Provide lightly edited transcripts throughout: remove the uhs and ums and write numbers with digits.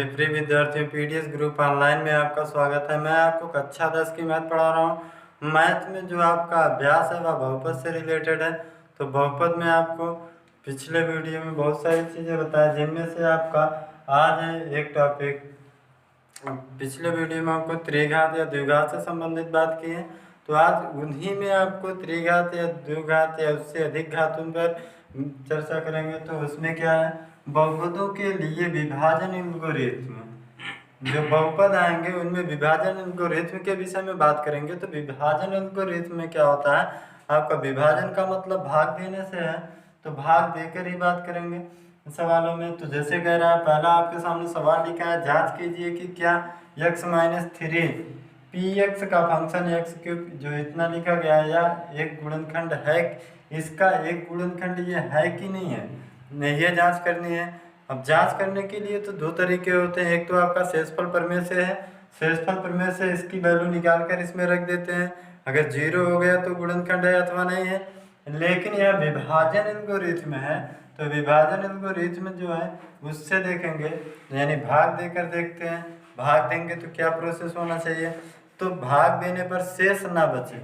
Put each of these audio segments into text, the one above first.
मेरे प्रिय विद्यार्थियों, पीडीएस ग्रुप ऑनलाइन में आपका स्वागत है। मैं आपको कक्षा 10 की मैथ पढ़ा रहा हूँ। मैथ में जो आपका अभ्यास है वह बहुपद से रिलेटेड है। तो बहुपद में आपको पिछले वीडियो में बहुत सारी चीज़ें बताया, जिनमें से आपका आज है एक टॉपिक। पिछले वीडियो में आपको त्रिघात या द्विघात से संबंधित बात की है, तो आज उन्हीं में आपको त्रिघात या द्विघात या उससे अधिक घातों पर चर्चा करेंगे। तो उसमें क्या है, बहुपदों के लिए विभाजन एल्गोरिथ्म। जो बहुपद आएंगे उनमें विभाजन एल्गोरिथ्म के विषय में बात करेंगे। तो विभाजन एल्गोरिथ्म में क्या होता है, आपका विभाजन का मतलब भाग देने से है, तो भाग देकर ही बात करेंगे सवालों में। तो जैसे कह रहा है, पहला आपके सामने सवाल लिखा है, जांच कीजिए कि क्या x माइनस 3 पी एक्स का फंक्शन एक्स क्यूब जो इतना लिखा गया है या एक गुणनखंड है, इसका एक गुणनखंड ये है कि नहीं है, नहीं, ये जांच करनी है। अब जांच करने के लिए तो दो तरीके होते हैं। एक तो आपका शेषफल प्रमेय से है, शेषफल प्रमेय से इसकी वैल्यू निकाल कर इसमें रख देते हैं, अगर 0 हो गया तो गुणनखंड है अथवा नहीं है। लेकिन यह विभाजन एल्गोरिथ्म है, तो विभाजन एल्गोरिथ्म जो है उससे देखेंगे, यानी भाग देकर देखते हैं। भाग देंगे तो क्या प्रोसेस होना चाहिए, तो भाग देने पर शेष ना बचे।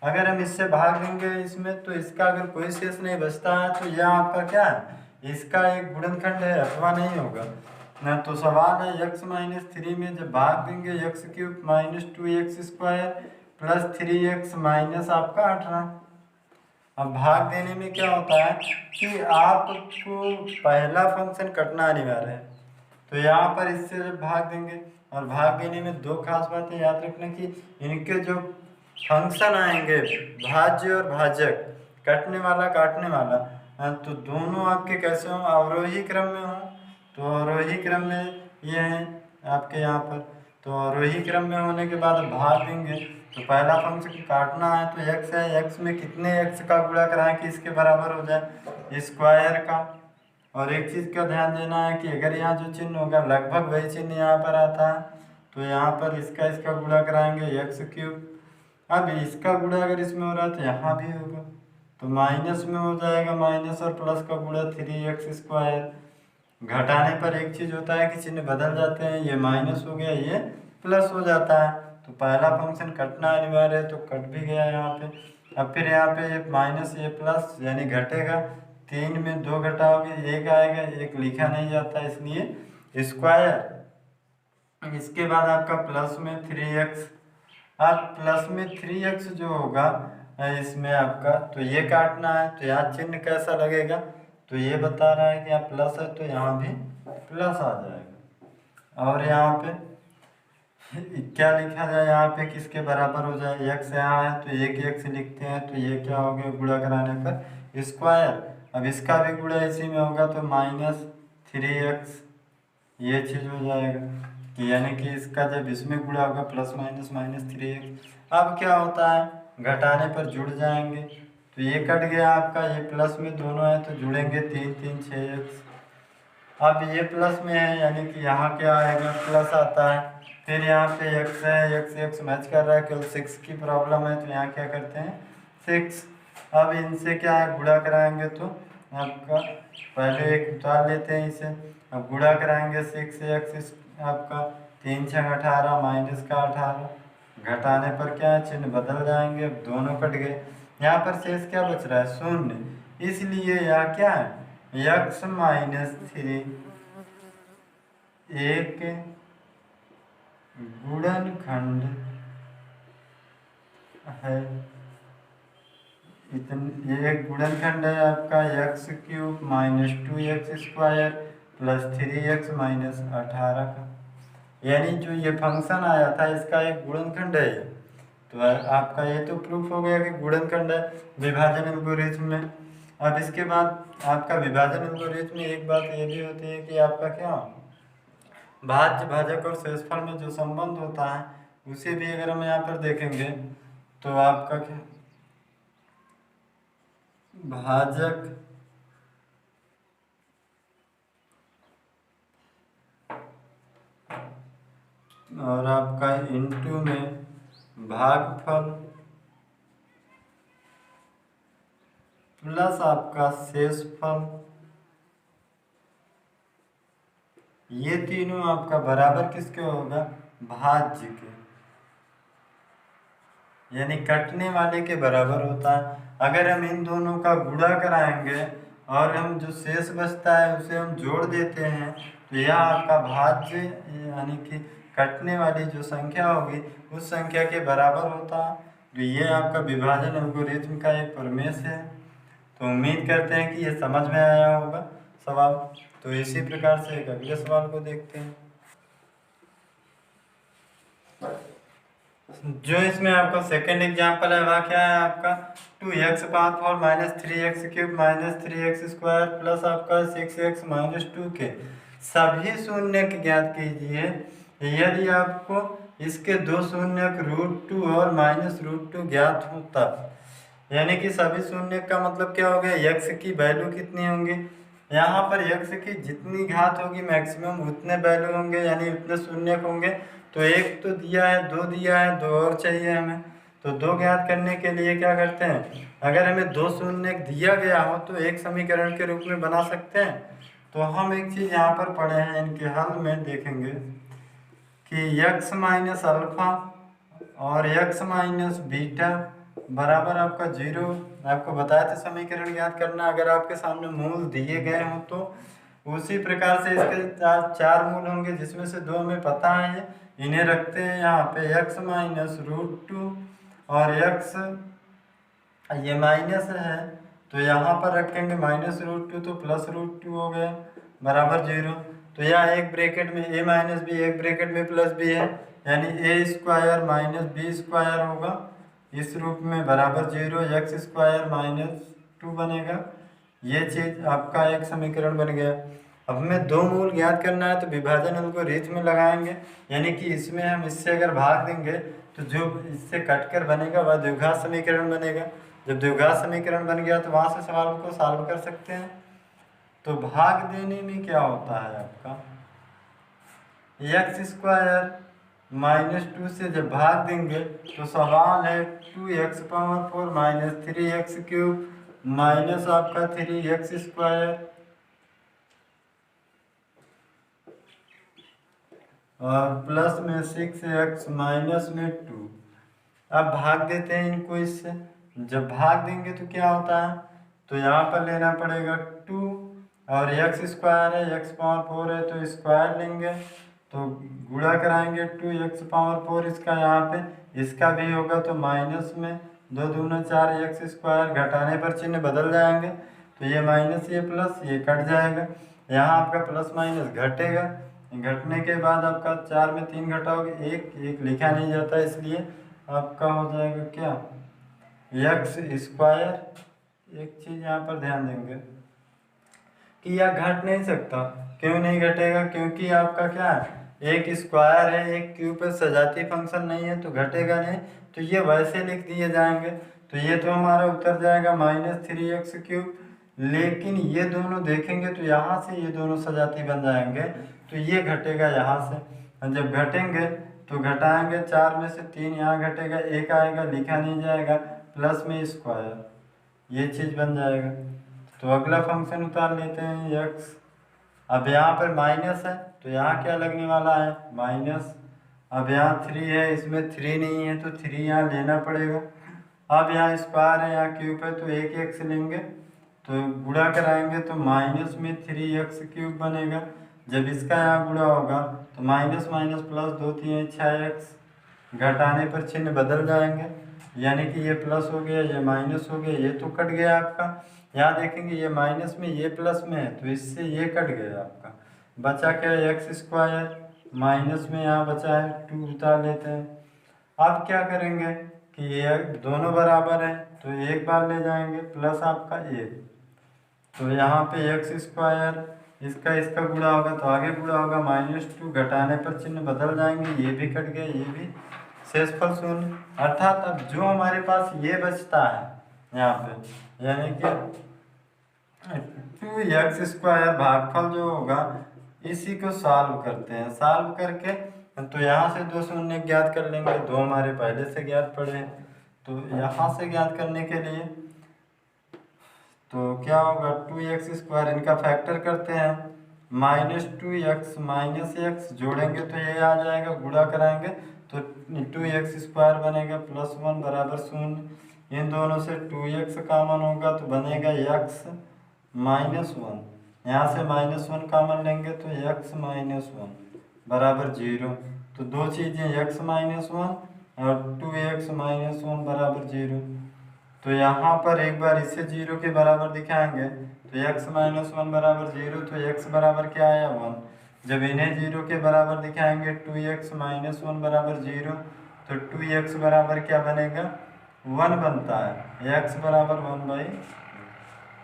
अगर हम इससे भाग देंगे इसमें, तो इसका अगर कोई शेष नहीं बचता है तो यह आपका क्या है, इसका एक गुणनखंड है अथवा नहीं होगा ना। तो सवाल है x माइनस 3 में जब भाग देंगे x cube minus 2x² plus 3x minus आपका 18। अब भाग देने में क्या होता है कि आपको पहला फंक्शन कटना अनिवार्य है, तो यहाँ पर इससे जब भाग देंगे, और भाग देने में दो खास बातें याद रखना कि इनके जो फंक्शन आएंगे भाज्य और भाजक, कटने वाला काटने वाला, तो दोनों आपके कैसे हों, अवरोही क्रम में हों। तो अवरोही क्रम में ये हैं आपके यहाँ पर, तो अवरोही क्रम में होने के बाद भाग देंगे, तो पहला फंक्शन काटना है तो x है, x में कितने x का गुणा कराएं कि इसके बराबर हो जाए, स्क्वायर का। और एक चीज़ का ध्यान देना है कि अगर यहाँ जो चिन्ह होगा लगभग वही चिन्ह यहाँ पर आता है, तो यहाँ पर इसका गुणा कराएंगे एक्स क्यूब। अब इसका गुणा अगर इसमें हो रहा है तो यहाँ भी होगा, तो माइनस में हो जाएगा, माइनस और प्लस का गुणा 3x²। घटाने पर एक चीज़ होता है कि चिन्ह बदल जाते हैं, ये माइनस हो गया ये प्लस हो जाता है, तो पहला फंक्शन कटना अनिवार्य है तो कट भी गया यहाँ पे। अब फिर यहाँ पे ये माइनस ये प्लस यानी घटेगा, 3 में 2 घटाओगे 1 आएगा, 1 लिखा नहीं जाता इसलिए स्क्वायर। इसके बाद आपका प्लस में 3x, अब प्लस में 3x जो होगा इसमें आपका, तो ये काटना है, तो यहाँ चिन्ह कैसा लगेगा, तो ये बता रहा है कि यहाँ प्लस है तो यहाँ भी प्लस आ जाएगा। और यहाँ पे क्या लिखा जाए, यहाँ पे किसके बराबर हो जाए, x यहाँ है तो एक x लिखते हैं, तो ये क्या हो गया, गुणा कराने पर स्क्वायर। अब इसका भी गुणा इसी में होगा तो माइनस 3x, ये चीज़ हो जाएगा कि यानी कि इसका जब इसमें गुणा होगा प्लस माइनस माइनस 3x। अब क्या होता है, घटाने पर जुड़ जाएंगे, तो ये कट गया आपका, ये प्लस में दोनों है तो जुड़ेंगे 3 3 6x। अब ये प्लस में है यानी कि यहाँ क्या आएगा, प्लस आता है। फिर यहाँ पे x है, x मैच कर रहा है, केवल 6 की प्रॉब्लम है, तो यहाँ क्या करते हैं 6। अब इनसे क्या है, गुणा कराएंगे तो आपका पहले एक उतार लेते हैं इसे, अब गुणा कराएंगे 6x आपका 3 6 18 माइनस का 18, घटाने पर क्या है चिन्ह बदल जाएंगे, अब दोनों कट गए। यहाँ पर शेष क्या बच रहा है, शून्य, इसलिए यह क्या है x माइनस 3 एक गुणनखंड है। ये एक गुणनखंड है आपका x cube minus 2x² plus 3x minus 18 का, यानी जो ये फंक्शन आया था इसका एक गुणनखंड है ये। तो आपका ये तो प्रूफ हो गया कि गुणनखंड है विभाजन एल्गोरिथ्म में। अब इसके बाद आपका विभाजन एल्गोरिथ्म में एक बात ये भी होती है कि आपका क्या भाज्य भाजक और शेषफल में जो संबंध होता है उसे भी अगर हम यहाँ पर देखेंगे, तो आपका क्या भाजक और आपका इनटू में भागफल प्लस आपका शेषफल ये तीनों आपका बराबर किसके होगा, भाज्य के, यानी कटने वाले के बराबर होता है। अगर हम इन दोनों का गुणा कराएंगे और हम जो शेष बचता है उसे हम जोड़ देते हैं तो यह आपका भाज्य यानी कि कटने वाली जो संख्या होगी उस संख्या के बराबर होता है। तो ये आपका विभाजन एल्गोरिथ्म का एक प्रमेय है। तो उम्मीद करते हैं कि ये समझ में आया होगा सवाल। तो इसी प्रकार से एक अगले सवाल को देखते हैं। जो इसमें आपका सेकंड एग्जांपल है वह क्या है आपका 2x⁴ minus 3x³ minus 3x² plus आपका 6x माइनस 2 के सभी शून्यक ज्ञात कीजिए यदि आपको इसके दो शून्यक √2 और -√2 ज्ञात हो तब। यानी कि सभी शून्यक का मतलब क्या हो गया, x की वैल्यू कितनी होंगी, यहाँ पर x की जितनी घात होगी मैक्सिमम उतने वैल्यू होंगे यानी उतने शून्यक होंगे। तो एक तो दिया है, दो दिया है, दो और चाहिए हमें। तो दो ज्ञात करने के लिए क्या करते हैं, अगर हमें दो शून्यक दिया गया हो तो एक समीकरण के रूप में बना सकते हैं। तो हम एक चीज़ यहाँ पर पढ़े हैं, इनके हल में देखेंगे कि x माइनस अल्फा और x माइनस बीटा बराबर आपका 0। आपको बताया था समीकरण ज्ञात करना अगर आपके सामने मूल दिए गए हों तो। उसी प्रकार से इसके चार मूल होंगे जिसमें से दो हमें पता है, इन्हें रखते हैं यहाँ पे x माइनस √2 और x ये माइनस है तो यहाँ पर रखेंगे -√2 तो +√2 हो गया बराबर 0। तो यहाँ एक ब्रैकेट में a माइनस बी, एक ब्रैकेट में प्लस बी है यानी a² माइनस b² होगा इस रूप में बराबर 0। x² -2 बनेगा। ये चीज़ आपका एक समीकरण बन गया। अब हमें दो मूल ज्ञात करना है तो विभाजन एल्गोरिथ्म में लगाएंगे, यानी कि इसमें हम इससे अगर भाग देंगे तो जो इससे कटकर बनेगा वह द्विघात समीकरण बनेगा। जब द्विघात समीकरण बन गया तो वहाँ से सवाल को सॉल्व कर सकते हैं। तो भाग देने में क्या होता है आपका x² -2 से जब भाग देंगे तो सवाल है 2x⁴ माइनस 3x³ माइनस आपका 3x² और प्लस में 6x माइनस में 2। अब भाग देते हैं इनको इससे। जब भाग देंगे तो क्या होता है, तो यहाँ पर लेना पड़ेगा 2 और x² है, x⁴ है तो स्क्वायर लेंगे तो गुणा कराएंगे 2x⁴ इसका यहाँ पे, इसका भी होगा तो माइनस में 2 दूना 4 x², घटाने पर चिन्ह बदल जाएंगे तो ये माइनस ये प्लस ये कट जाएगा। यहाँ आपका प्लस माइनस घटेगा, घटने के बाद आपका 4 में 3 घटाओगे एक लिखा नहीं जाता इसलिए आपका हो जाएगा क्या x²। एक चीज़ यहाँ पर ध्यान देंगे कि यह घट नहीं सकता। क्यों नहीं घटेगा, क्योंकि आपका क्या है एक स्क्वायर है, एक क्यूब है, सजाती फंक्शन नहीं है तो घटेगा नहीं। तो ये वैसे लिख दिए जाएंगे तो ये तो हमारा उतर जाएगा -3x³। लेकिन ये दोनों देखेंगे तो यहाँ से ये दोनों सजाती बन जाएंगे तो ये घटेगा यहाँ से। और जब घटेंगे तो घटाएंगे 4 में से 3 यहाँ घटेगा, एक आएगा लिखा नहीं जाएगा, प्लस में स्क्वायर, ये चीज़ बन जाएगा। तो अगला फंक्शन उतार लेते हैं x। अब यहाँ पर माइनस है तो यहाँ क्या लगने वाला है माइनस। अब यहाँ 3 है, इसमें 3 नहीं है तो 3 यहाँ लेना पड़ेगा। अब यहाँ स्क्वायर है, यहाँ क्यूब है तो एक x लेंगे तो गुणा कराएंगे तो माइनस में 3x³ बनेगा। जब इसका यहाँ गुणा होगा तो माइनस माइनस प्लस 2 3 6x, घटाने पर चिन्ह बदल जाएंगे यानी कि ये प्लस हो गया ये माइनस हो गया, ये तो कट गया आपका। यहाँ देखेंगे ये माइनस में ये प्लस में है तो इससे ये कट गया आपका, बचा क्या x² माइनस में यहाँ बचा है 2 उतार लेते हैं। अब क्या करेंगे कि ये दोनों बराबर है तो एक बार ले जाएंगे प्लस आपका 1, तो यहाँ पे x² इसका इसका गुणा होगा तो आगे गुणा होगा -2, घटाने पर चिन्ह बदल जाएंगे, ये भी कट गया ये भी, शेषफल 0। अर्थात अब जो हमारे पास ये बचता है यहाँ पे यानी कि 2x² भागफल जो होगा इसी को सॉल्व करते हैं। सॉल्व करके तो यहाँ से दो शून्य ज्ञात कर लेंगे, दो हमारे पहले से ज्ञात पड़े हैं तो यहाँ से ज्ञात करने के लिए तो क्या होगा 2x² इनका फैक्टर करते हैं -2x माइनस एक्स जोड़ेंगे तो ये आ जाएगा, गुणा कराएंगे तो 2x² बनेगा, +1 बराबर 0। इन दोनों से 2x कॉमन होगा तो बनेगा x -1। यहाँ से -1 कॉमन लेंगे तो x -1 बराबर 0। तो दो चीज़ें x -1 और 2x -1 बराबर 0। तो यहाँ पर एक बार इसे 0 के बराबर दिखाएंगे तो x -1 बराबर 0, तो x बराबर क्या आया 1। जब इन्हें 0 के बराबर दिखाएंगे 2x -1 बराबर 0, तो 2x बराबर क्या बनेगा 1 बनता है, x बराबर 1/2।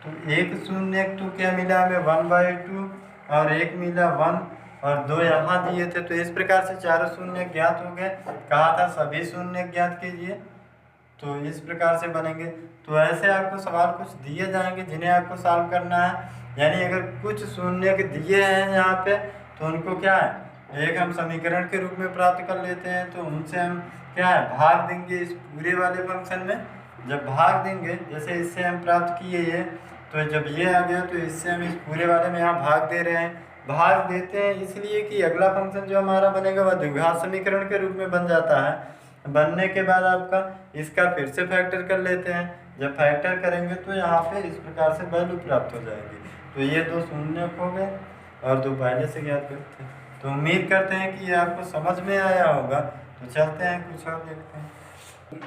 तो एक शून्य तो क्या मिला हमें 1/2 और एक मिला 1 और 2 यहाँ दिए थे। तो इस प्रकार से चारों शून्य ज्ञात हो गए। कहा था सभी शून्य ज्ञात कीजिए, तो इस प्रकार से बनेंगे। तो ऐसे आपको सवाल कुछ दिए जाएंगे जिन्हें आपको सॉल्व करना है। यानी अगर कुछ शून्य दिए हैं यहाँ पे तो उनको क्या है एक हम समीकरण के रूप में प्राप्त कर लेते हैं, तो उनसे हम क्या है भाग देंगे इस पूरे वाले फंक्शन में। जब भाग देंगे, जैसे इससे हम प्राप्त किए ये, तो जब ये आ गया तो इससे हम इस पूरे वाले में यहाँ भाग दे रहे हैं। भाग देते हैं इसलिए कि अगला फंक्शन जो हमारा बनेगा वह द्विघात समीकरण के रूप में बन जाता है। बनने के बाद आपका इसका फिर से फैक्टर कर लेते हैं। जब फैक्टर करेंगे तो यहाँ पे इस प्रकार से वैल्यू प्राप्त हो जाएगी। तो ये दो शून्य हो गए और दो पहले से ज्ञात करते हैं। तो उम्मीद करते हैं कि ये आपको समझ में आया होगा। तो चलते हैं कुछ और देखते हैं।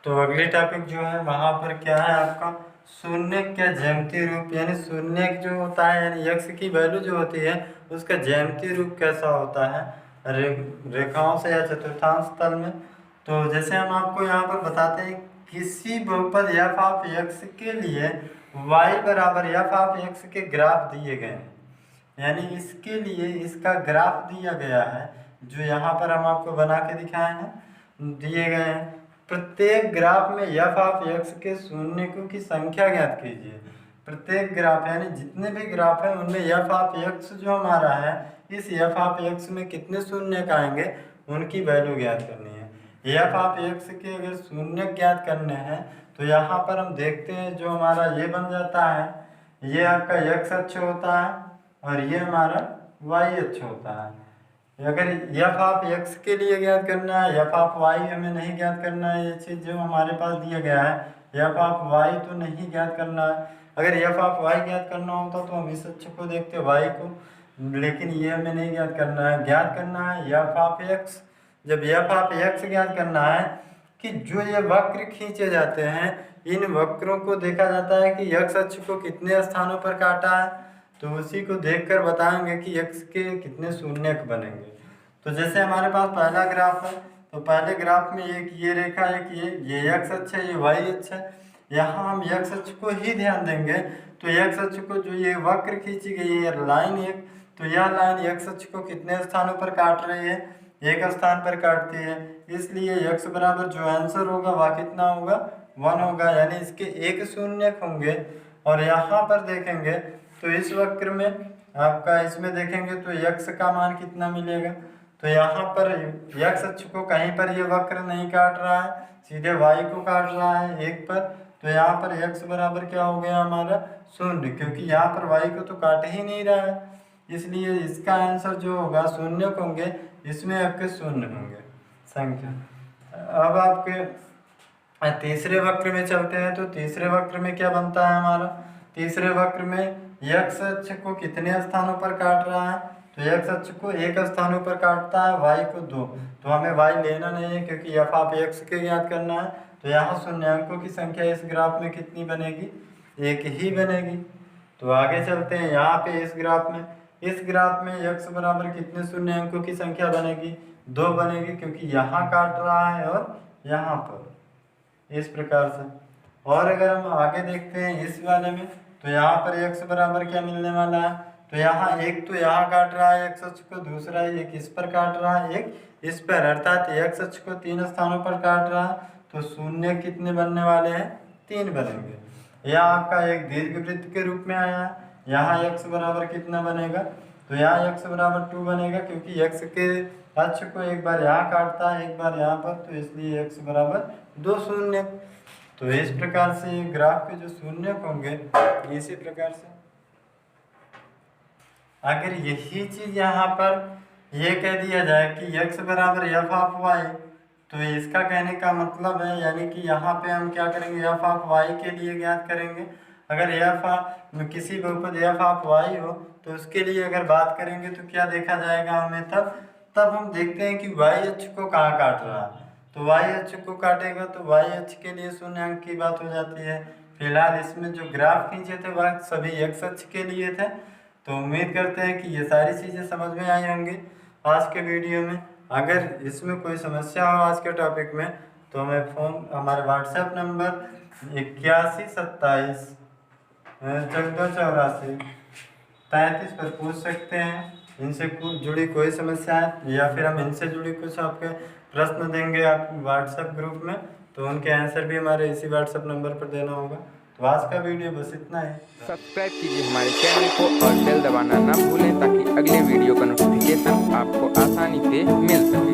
तो अगली टॉपिक जो है वहाँ पर क्या है आपका शून्य का ज्यामितीय रूप, यानी शून्य जो होता है यानी x की वैल्यू जो होती है उसका ज्यामितीय रूप कैसा होता है रेखाओं से या चतुर्थांश तल में। तो जैसे हम आपको यहाँ पर बताते हैं किसी बहुपद f(x) के लिए y बराबर f(x) के ग्राफ दिए गए हैं। यानी इसके लिए इसका ग्राफ दिया गया है जो यहाँ पर हम आपको बना के दिखाए हैं, दिए गए हैं। प्रत्येक ग्राफ में f(x) के शून्यकों की संख्या ज्ञात कीजिए। प्रत्येक ग्राफ यानी जितने भी ग्राफ हैं उनमें f(x) जो हमारा है इस f(x) में कितने शून्य आएंगे उनकी वैल्यू ज्ञात करनी है। f(x) के अगर शून्य ज्ञात करने हैं तो यहाँ पर हम देखते हैं जो हमारा ये बन जाता है, ये आपका x अक्ष होता है और ये हमारा y अक्ष होता है। अगर f(x) के लिए ज्ञात करना है, f(y) हमें नहीं ज्ञात करना है, ये चीज़ जो हमारे पास दिया गया है f(y) तो नहीं ज्ञात करना है। अगर f(y) ज्ञात करना होता तो हम इस अक्ष को देखते y को, लेकिन ये हमें नहीं ज्ञात करना है। ज्ञात करना है f(x). जब f(x) ज्ञात करना है कि जो ये वक्र खींचे जाते हैं इन वक्रों को देखा जाता है कि x अक्ष को कितने स्थानों पर काटा है, तो उसी को देखकर बताएंगे कि x के कितने शून्यक बनेंगे। तो जैसे हमारे पास पहला ग्राफ है तो पहले ग्राफ में एक ये रेखा है कि ये x अक्ष है, ये y अक्ष है। यहाँ हम x अक्ष को ही ध्यान देंगे तो x अक्ष को जो ये वक्र खींची गई है लाइन एक, तो यह लाइन x अक्ष को कितने स्थानों पर काट रही है, एक स्थान पर काटती है। इसलिए x बराबर जो आंसर होगा वह कितना होगा 1 होगा, यानी इसके एक शून्यक होंगे। और यहाँ पर देखेंगे तो इस वक्र में आपका इसमें देखेंगे तो x का मान कितना मिलेगा। तो यहाँ पर x अक्ष को कहीं पर ये वक्र नहीं काट रहा है, सीधे y को काट रहा है एक पर। तो यहाँ पर x बराबर क्या हो गया हमारा 0, क्योंकि यहाँ पर y को तो काट ही नहीं रहा है, इसलिए इसका आंसर जो होगा शून्य होंगे, इसमें आपके शून्य होंगे संख्या। अब आपके तीसरे वक्र में चलते हैं। तो तीसरे वक्र में क्या बनता है हमारा, तीसरे वक्र में x अक्ष को कितने स्थानों पर काट रहा है, तो x अक्ष को एक स्थानों पर काटता है, y को 2। तो हमें y लेना नहीं है क्योंकि f(x) के ज्ञात करना है। तो यहाँ शून्यांकों की संख्या इस ग्राफ में कितनी बनेगी, एक ही बनेगी। तो आगे चलते हैं यहाँ पे इस ग्राफ में x बराबर कितने शून्यांकों की संख्या बनेगी, 2 बनेगी, क्योंकि यहाँ काट रहा है और यहाँ पर, इस प्रकार से। और अगर हम आगे देखते हैं इस वाले में तो यहाँ पर x बराबर क्या मिलने वाला है, तो यहाँ एक तो यहाँ काट रहा है x अक्ष को, दूसरा एक इस पर काट रहा है, एक इस पर, अर्थात x अक्ष को 3 स्थानों पर काट रहा है। तो शून्य कितने बनने वाले हैं, 3 बनेंगे। यह आपका एक दीर्घवृत्त के रूप में आया है। यहाँ x बराबर कितना बनेगा, तो यहाँ x बराबर 2 बनेगा, क्योंकि x के अक्ष को एक बार यहाँ काटता है एक बार यहाँ पर, तो इसलिए x बराबर 2 शून्य। तो इस प्रकार से ग्राफ के जो शून्य होंगे इसी प्रकार से अगर यही चीज़ यहाँ पर ये कह दिया जाए कि x बराबर एफ ऑफ वाई, तो इसका कहने का मतलब है यानी कि यहाँ पे हम क्या करेंगे, एफ ऑफ वाई के लिए ज्ञात करेंगे। अगर एफ किसी बहुपद एफ ऑफ वाई हो तो उसके लिए अगर बात करेंगे तो क्या देखा जाएगा हमें, तब हम देखते हैं कि वाई अक्ष को कहाँ काट रहा है। तो वाई अक्ष को काटेगा तो वाई अक्ष के लिए शून्य अंक की बात हो जाती है। फिलहाल इसमें जो ग्राफ खींचे थे वह सभी एक्स अक्ष के लिए थे। तो उम्मीद करते हैं कि ये सारी चीज़ें समझ में आई होंगी आज के वीडियो में। अगर इसमें कोई समस्या हो आज के टॉपिक में तो हमारे व्हाट्सएप नंबर 8127148433 पर पूछ सकते हैं। इनसे जुड़ी कोई समस्या है या फिर हम इनसे जुड़ी कुछ आपके प्रश्न देंगे आप व्हाट्सएप ग्रुप में, तो उनके आंसर भी हमारे इसी व्हाट्सएप नंबर पर देना होगा। तो आज का वीडियो बस इतना ही। सब्सक्राइब कीजिए हमारे चैनल को और बेल दबाना ना भूलें ताकि अगले वीडियो का नोटिफिकेशन आपको आसानी से मिल सके।